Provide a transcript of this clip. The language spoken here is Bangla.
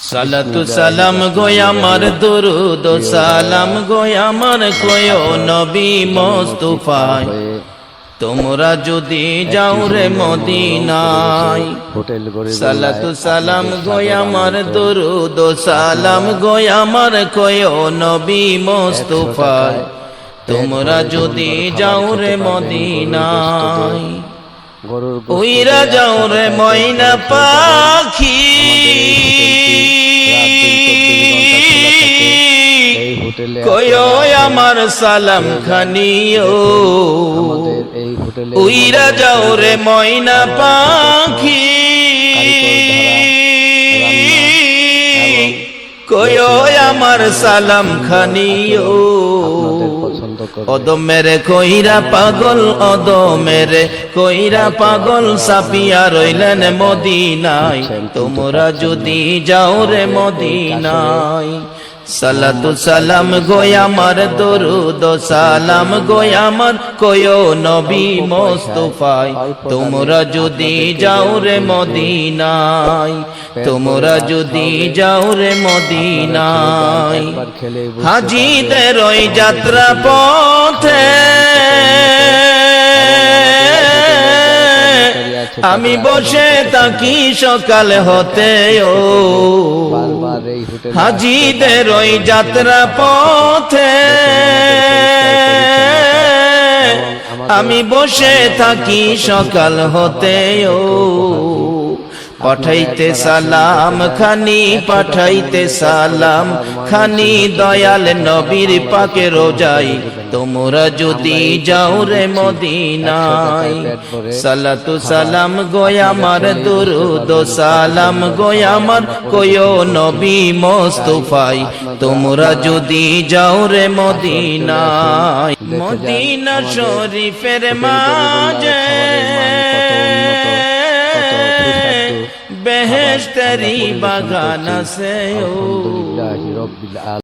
সালাতু সালাম গো আমার দুরুদ সালাম গো আমার কয়ো নবী মুস্তাফায় তোমরা যদি যাও রে মদিনায় সালাতু সালাম গো আমার দুরুদ সালাম গো আমার কয়ো নবী মুস্তাফায় তোমরা যদি যাও রে মদিনায় উইরা যাও রে ময়না পাখি কয়ো আমার সালাম খানিও উইরা যাও রে ময়না পাখি কয়ো আমার সালাম খানিও ওদো মেরে কইরা পাগল ওদো মেরে কইরা পাগল সাপিয়া রইলেন মদিনায় তোমরা যদি যাও রে মদিনায় সালাতু সালাম গো আমার দরুদ সালাম গো আমার কয়ো নবী মুস্তাফায় তোমরা যদি যাও রে মদিনায় তোমরা যদি যাও রে মদিনায় হাজীদের ওই যাত্রা পথে আমি বসে থাকি সকাল হতে ও হাজীদের ওই যাত্রা পথে আমি বসে থাকি সকাল হতে ও পাঠাইতে সালাম খানি পাঠাইতে সালাম খানি দয়াল নবীর পাকে রোজাই তোমরা যদি যাও রে মদিনায় সালাতু সালাম গো আমার দুরুদ সালাম গো আমার কয়ো নবী মুস্তাফায় তোমরা যদি যাও রে মদিনায় মদিনা শরীফের মাঝে বেহেশতেরি বাগান আছে ও